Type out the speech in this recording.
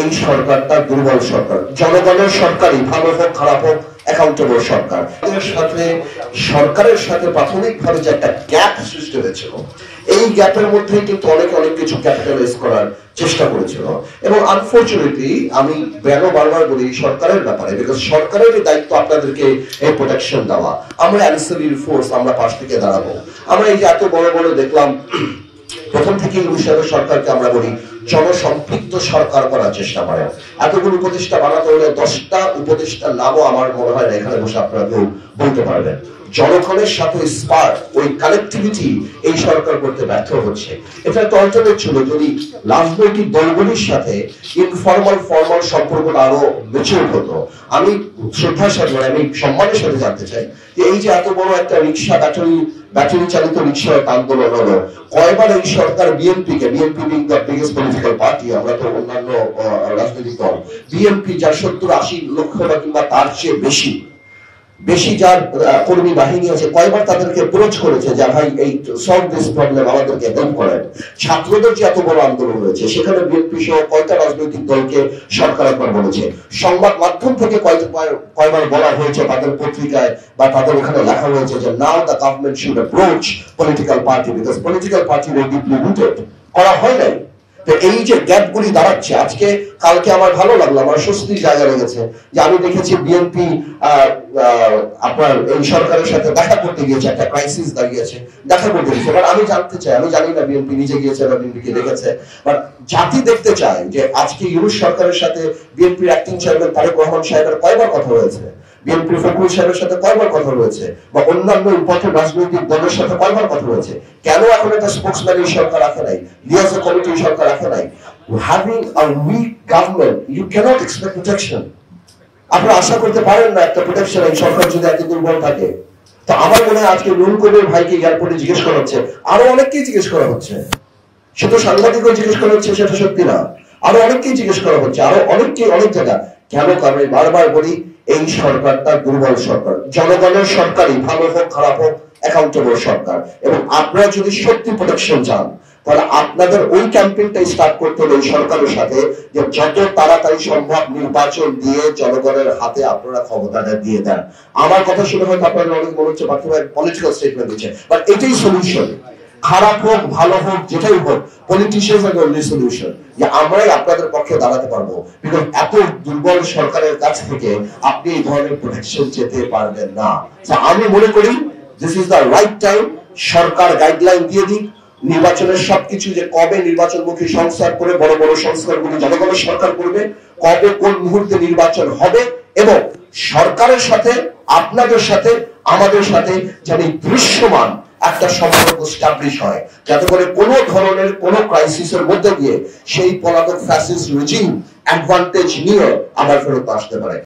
এই সরকারটা দুর্বল সরকার, জনগণের সরকারই ভালো হোক খারাপ হোক অ্যাকাউন্টেবল সরকার। সরকারের সাথে প্রাথমিকভাবে যে একটা গ্যাপ সৃষ্টি হয়েছিল, এই গ্যাপের মধ্যে কিন্তু অনেক কিছু ক্যাপিটালাইজ করার চেষ্টা করেছিল। এবং আনফরচুনেটলি আমি বারবার বলি সরকারের ব্যাপারে, বিকজ সরকারের দায়িত্ব আপনাদেরকে এই প্রোটেকশন দেওয়া। আমরা অ্যান্সিলারি ফোর্স, আমরা পাশ থেকে দাঁড়াবো। আমরা এই যে এত বড় দেখলাম, প্রথম থেকে ইউনূস সাহেবের সরকারকে আমরা বলি জনসম্পৃক্ত সরকার করার চেষ্টা করে। এতগুলো উপদেষ্টা বানাতে হলে 10টা উপদেষ্টার নামও আমার মনে হয় না এখানে বসে আপনারা কেউ বলতে পারবেন। জনগণের সাথে স্পার্ক, ওই কানেক্টিভিটি এই সরকার করতে ব্যর্থ হচ্ছে। এটা একটা অল্টারনেট ছিল যদি রাজনৈতিক দলগুলির সাথে ইনফর্মাল ফর্মাল সম্পর্কটা আরো মেচিউর হতো। আমি শ্রদ্ধার সাথে, আমি সম্মানের সাথে জানতে চাই যে এই যে এত বড় একটা রিক্সা ব্যাটারি চালিত রিক্সা আন্দোলন হলো, কয়বার এই সরকার BNP being the biggest political party, আমরা তো অন্যান্য রাজনৈতিক দল, বিএনপি যার 70-80 লক্ষ বা কিংবা তার চেয়ে বেশি যার কর্মী বাহিনী আছে, কয়বার তাদেরকে অ্যাপ্রোচ করেছে যে ভাই এই সলভ দিস প্রবলেম, আমাদেরকে হেল্প করেন। ছাত্রদের যে এত বড় আন্দোলন হয়েছে সেখানে বিএনপি সহ কয়টা রাজনৈতিক দলকে সরকার একবার বলেছে। সংবাদ মাধ্যম থেকে কয়বার বলা হয়েছে, তাদের পত্রিকায় বা তাদের ওখানে লেখা হয়েছে যে now the government should approach political party because political party will deeply rooted. করা হয় নাই। তো এই যে গ্যাপগুলি দাঁড়াচ্ছে, কালকে আমার ভালো লাগলো, আমার স্বস্তির জায়গা লেগেছে যে আমি দেখেছি বিএনপি আপনার এই সরকারের সাথে দেখা করতে গিয়েছে, একটা ক্রাইসিস দাঁড়িয়েছে, দেখা করতে গিয়েছে। বাট আমি জানতে চাই, আমি জানি না বিএনপি নিজে গিয়েছে বা বিএনপি দেখেছে, বাট জাতি দেখতে চায় যে আজকে ইউনূস সরকারের সাথে বিএনপির অ্যাক্টিং চেয়ারম্যান তারেক রহমান সাহেবের কয়বার কথা হয়েছে, বিএনপির ফখরুল সাহেবের সাথে কয়বার কথা হয়েছে, বা অন্যান্য পথের রাজনৈতিক দলের সাথে কয়বার কথা হয়েছে। কেন এখন একটা স্পোকসম্যান এই সরকার রাখে নাই, লিয়াজো কমিটি সরকার রাখে নাই? Having a weak government, you cannot expect protection. আপনারা আশা করতে পারেন না একটা প্রোটেকশন এই সরকার যদি এত দুর্বল থাকে। তো আমার মনে হয় আজকে নুরুল কবির ভাইকে এয়ারপোর্টে জিজ্ঞেস করা হচ্ছে, আরো অনেককেই জিজ্ঞেস করা হচ্ছে, শুধু সাংবাদিকও জিজ্ঞেস করা হচ্ছে সেটা সত্যি না, আরো অনেককেই জিজ্ঞেস করা হচ্ছে, আরো অনেককেই অনেক জায়গা। কেন? কারণ বারবার বলি এই সরকারটা দুর্বল সরকার, জনগণের সরকারই ভালো হোক খারাপ হোক অ্যাকাউন্টেবল সরকার। এবং আপনারা যদি সত্যি প্রোটেকশন চান তাহলে আপনাদের ওই ক্যাম্পেইনটা স্টার্ট করতে হবে এই সরকারের সাথে, যে যত তাড়াতাড়ি সম্ভব নির্বাচন দিয়ে জনগণের হাতে আপনারা ক্ষমতাটা দিয়ে দেন। আমার কথা শুনে হয়তো আপনাদের অনেক মনে হচ্ছে পলিটিক্যাল স্টেটমেন্ট দিচ্ছে, বাট এটাই সলিউশন। খারাপ হোক ভালো হোক যেটাই হোক, পলিটিশিয়ানস আর অনলি সলিউশন, যে আমরাই আপনাদের পক্ষে দাঁড়াতে পারবো। বিকজ এত দুর্বল সরকারের কাছ থেকে আপনি এই ধরনের প্রোটেকশন যেতে পারবেন না। আমি মনে করি this is the right time, Sarkar guideline দিয়ে দিক নির্বাচনের সবকিছু, যে কবে নির্বাচনমুখী সংস্কার করে বড় সংস্কারগুলি জনগণের সরকার করবে, কবে কোন মুহূর্তে নির্বাচন হবে, এবং সরকারের সাথে আপনাদের সাথে আমাদের সাথে যেন দৃশ্যমান একটা সম্পর্ক স্টাবলিশ হয়, যাতে করে কোনো ধরনের কোনো ক্রাইসিসের মধ্যে দিয়ে সেই পলাতক ফ্যাসিস্ট রেজিম অ্যাডভান্টেজ নিয়ে আবার ফেরত আসতে পারে।